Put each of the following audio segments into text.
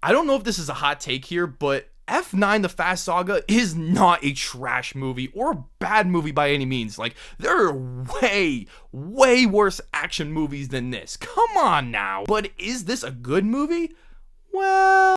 I don't know if this is a hot take here, but F9 The Fast Saga is not a trash movie or a bad movie by any means. Like, there are way worse action movies than this. Come on now. But is this a good movie? Well...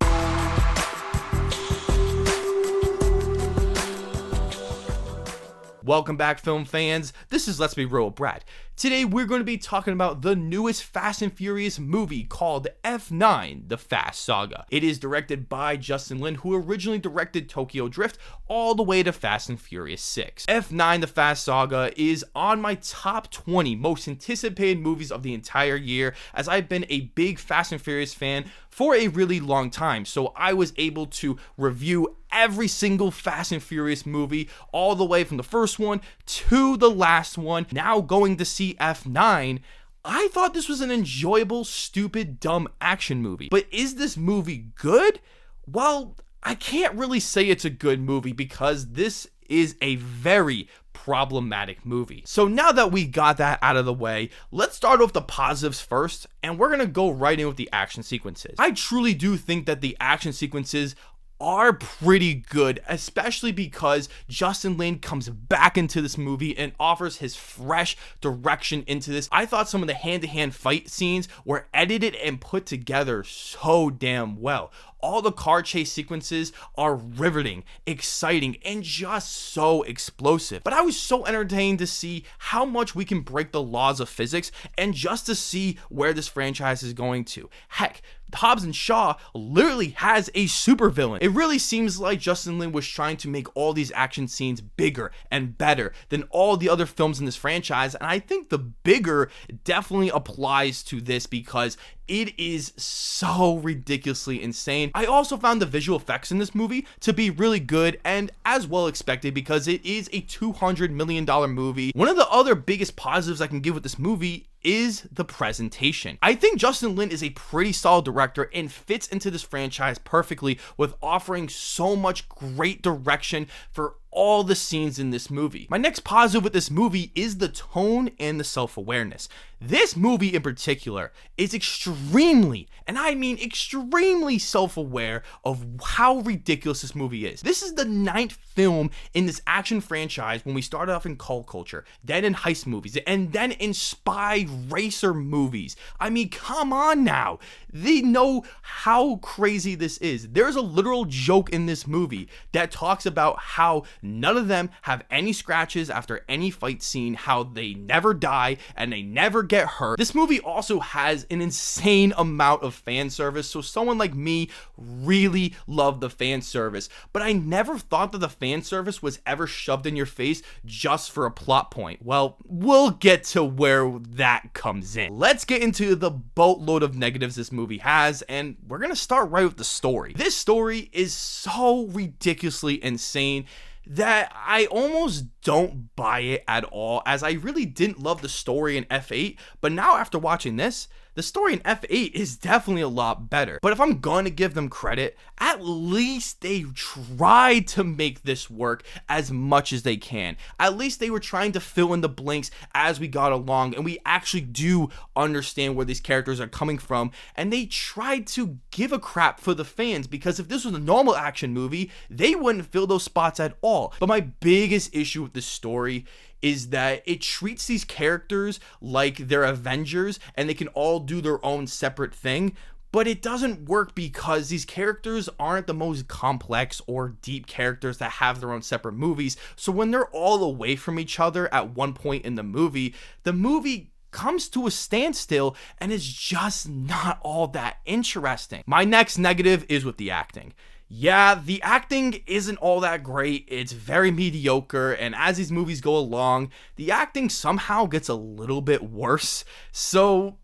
Welcome back, film fans. This is Let's Be Real with Brad. Today we're going to be talking about the newest Fast and Furious movie called F9 The Fast Saga. It is directed by Justin Lin, who originally directed Tokyo Drift all the way to Fast and Furious 6. F9 The Fast Saga is on my top 20 most anticipated movies of the entire year, as I've been a big Fast and Furious fan for a really long time, so I was able to review every single Fast and Furious movie all the way from the first one to the last one. Now going to see F9, I thought this was an enjoyable, stupid, dumb action movie. But is this movie good? Well, I can't really say it's a good movie because this is a very problematic movie. So now that we got that out of the way, let's start off the positives first, and we're gonna go right in with the action sequences. I truly do think that the action sequences are pretty good, especially because Justin Lin comes back into this movie and offers his fresh direction into this. I thought some of the hand-to-hand fight scenes were edited and put together so damn well. All the car chase sequences are riveting, exciting, and just so explosive. But I was so entertained to see how much we can break the laws of physics and just to see where this franchise is going to. Heck, Hobbs and Shaw literally has a supervillain. It really seems like Justin Lin was trying to make all these action scenes bigger and better than all the other films in this franchise, and I think the bigger definitely applies to this because it is so ridiculously insane. I also found the visual effects in this movie to be really good and as well expected because it is a $200 million movie. One of the other biggest positives I can give with this movie is the presentation. I think Justin Lin is a pretty solid director and fits into this franchise perfectly with offering so much great direction for all the scenes in this movie. My next positive with this movie is the tone and the self-awareness. This movie in particular is extremely, and I mean extremely self-aware of how ridiculous this movie is. This is the 9th film in this action franchise when we started off in cult culture, then in heist movies, and then in spy racer movies. I mean, come on now. They know how crazy this is. There's a literal joke in this movie that talks about how none of them have any scratches after any fight scene, how they never die and they never get hurt. This movie also has an insane amount of fan service, so someone like me really loved the fan service, but I never thought that the fan service was ever shoved in your face just for a plot point. Well, we'll get to where that comes in. Let's get into the boatload of negatives this movie has, and we're gonna start right with the story. This story is so ridiculously insane that I almost don't buy it at all, as I really didn't love the story in F8, but now after watching this, the story in F8 is definitely a lot better. But if I'm going to give them credit, at least they tried to make this work as much as they can. At least they were trying to fill in the blanks as we got along, and we actually do understand where these characters are coming from, and they tried to give a crap for the fans, because if this was a normal action movie, they wouldn't fill those spots at all. But my biggest issue with this story is that it treats these characters like they're Avengers and they can all do their own separate thing, but it doesn't work because these characters aren't the most complex or deep characters that have their own separate movies. So when they're all away from each other at one point in the movie comes to a standstill and it's just not all that interesting. My next negative is with the acting. Yeah, the acting isn't all that great. It's very mediocre, and as these movies go along, the acting somehow gets a little bit worse. So,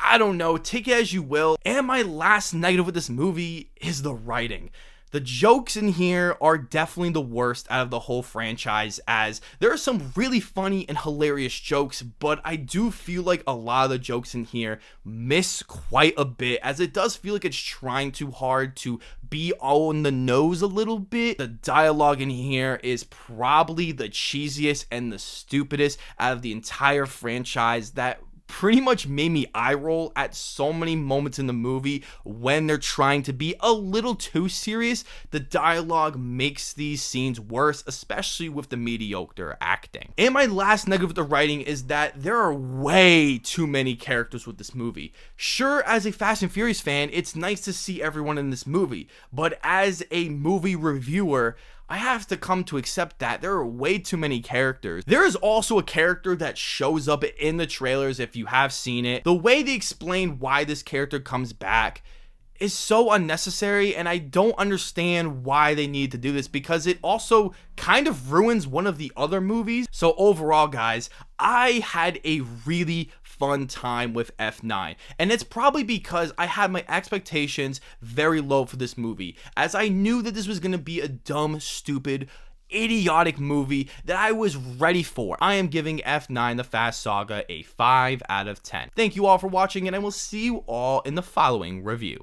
I don't know, take it as you will. And my last negative with this movie is the writing. The jokes in here are definitely the worst out of the whole franchise, as there are some really funny and hilarious jokes, but I do feel like a lot of the jokes in here miss quite a bit, as it does feel like it's trying too hard to be on the nose a little bit. The dialogue in here is probably the cheesiest and the stupidest out of the entire franchise that pretty much made me eye roll at so many moments in the movie when they're trying to be a little too serious. The dialogue makes these scenes worse, especially with the mediocre acting. And my last negative with the writing is that there are way too many characters with this movie. Sure, as a Fast and Furious fan, it's nice to see everyone in this movie, but as a movie reviewer, I have to come to accept that there are way too many characters. There is also a character that shows up in the trailers if you have seen it. The way they explain why this character comes back is so unnecessary, and I don't understand why they need to do this because it also kind of ruins one of the other movies. So overall, guys, I had a really fun time with F9, and it's probably because I had my expectations very low for this movie, as I knew that this was going to be a dumb, stupid, idiotic movie that I was ready for. I am giving F9 The Fast Saga a 5 out of 10. Thank you all for watching, and I will see you all in the following review.